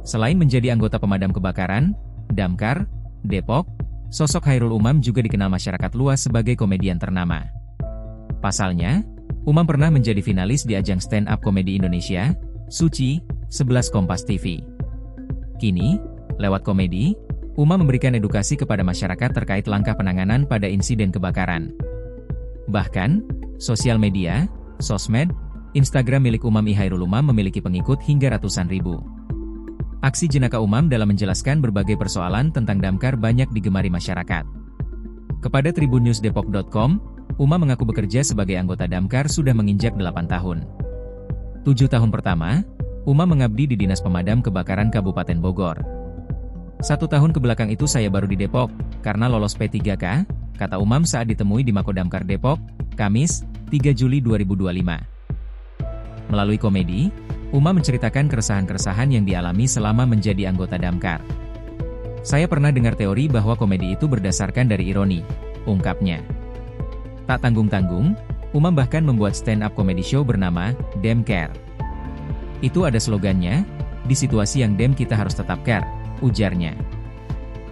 Selain menjadi anggota pemadam kebakaran, Damkar, Depok, sosok Chairul Umam juga dikenal masyarakat luas sebagai komedian ternama. Pasalnya, Umam pernah menjadi finalis di ajang stand-up komedi Indonesia, Suci, 11 Kompas TV. Kini, lewat komedi, Umam memberikan edukasi kepada masyarakat terkait langkah penanganan pada insiden kebakaran. Bahkan, sosial media, sosmed, Instagram milik Umam Chairul Umam memiliki pengikut hingga ratusan ribu. Aksi jenaka Umam dalam menjelaskan berbagai persoalan tentang Damkar banyak digemari masyarakat. Kepada tribunnews.depok.com, Umam mengaku bekerja sebagai anggota Damkar sudah menginjak 8 tahun. 7 tahun pertama, Umam mengabdi di Dinas Pemadam Kebakaran Kabupaten Bogor. 1 tahun kebelakang itu saya baru di Depok, karena lolos P3K, kata Umam saat ditemui di Mako Damkar Depok, Kamis, 3 Juli 2025. Melalui komedi, Umam menceritakan keresahan-keresahan yang dialami selama menjadi anggota Damkar. Saya pernah dengar teori bahwa komedi itu berdasarkan dari ironi, ungkapnya. Tak tanggung-tanggung, Umam bahkan membuat stand-up comedy show bernama Damkar. Itu ada slogannya, di situasi yang dem kita harus tetap care, ujarnya.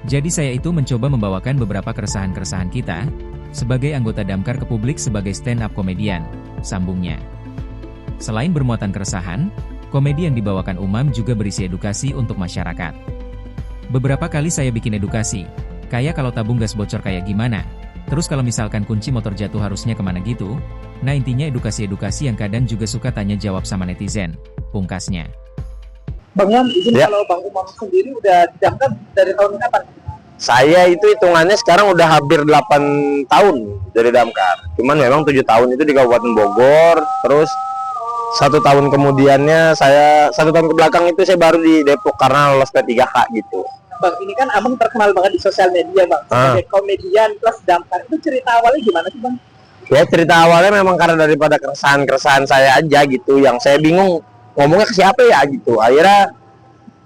Jadi saya itu mencoba membawakan beberapa keresahan-keresahan kita, sebagai anggota Damkar ke publik sebagai stand-up komedian, sambungnya. Selain bermuatan keresahan, komedi yang dibawakan Umam juga berisi edukasi untuk masyarakat. Beberapa kali saya bikin edukasi, kayak kalau tabung gas bocor kayak gimana, terus kalau misalkan kunci motor jatuh harusnya kemana gitu. Nah intinya edukasi-edukasi yang kadang juga suka tanya jawab sama netizen, pungkasnya. Bang Umam, izin kalau Bang Umam sendiri udah di Damkar dari tahun kapan? Saya itu hitungannya sekarang udah hampir 8 tahun dari Damkar. Cuman memang 7 tahun itu di Kabupaten Bogor, terus 1 tahun kemudiannya 1 tahun kebelakang itu saya baru di Depok karena lolos P3K gitu. Bang, ini kan Abang terkenal banget di sosial media, Bang. Sebagai komedian plus Damkar, itu cerita awalnya gimana sih, Bang? Ya cerita awalnya memang karena daripada keresahan-keresahan saya aja gitu, yang saya bingung ngomongnya ke siapa ya gitu. Akhirnya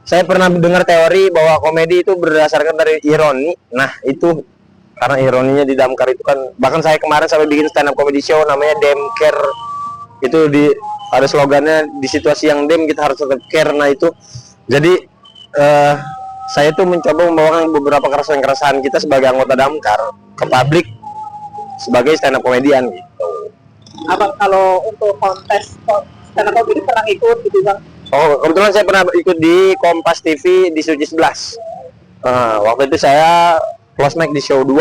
saya pernah dengar teori bahwa komedi itu berdasarkan dari ironi. Nah itu karena ironinya di Damkar itu kan, bahkan saya kemarin sampai bikin stand up comedy show namanya Damkar. Itu ada slogannya, di situasi yang dem kita harus tetap care. Nah itu jadi saya tuh mencoba membawakan beberapa keresahan-keresahan kita sebagai anggota Damkar ke publik sebagai stand up komedian gitu. Abang kalau untuk kontes stand up comedy pernah ikut gitu, Bang? Oh, kebetulan saya pernah ikut di Kompas TV di Suci 11. Waktu itu saya close mic di show 2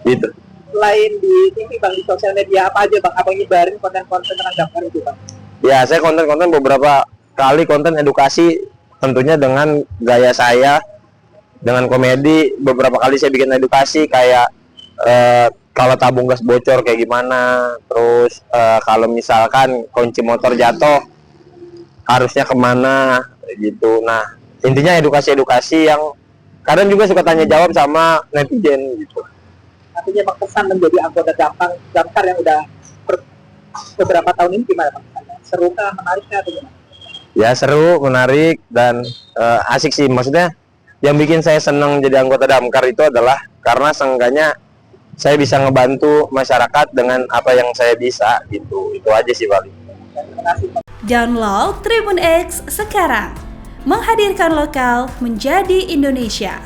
gitu. Selain di TV, Bang, di sosial media apa aja, Bang? Abang nyebarin konten-konten tentang Damkar itu, Bang? Ya, saya konten-konten beberapa kali konten edukasi, tentunya dengan gaya saya, dengan komedi. Beberapa kali saya bikin edukasi kayak kalau tabung gas bocor kayak gimana, terus kalau misalkan kunci motor jatuh harusnya kemana gitu. Nah intinya edukasi-edukasi yang kadang juga suka tanya jawab sama netizen gitu. Artinya Bang, kesan menjadi anggota Damkar yang udah beberapa tahun ini gimana, Bang? Seru kah, menariknya atau gimana? Ya seru, menarik, dan asik sih. Maksudnya yang bikin saya senang jadi anggota Damkar itu adalah karena seenggaknya saya bisa ngebantu masyarakat dengan apa yang saya bisa gitu. Itu aja sih paling. Download Tribun X sekarang, menghadirkan lokal menjadi Indonesia.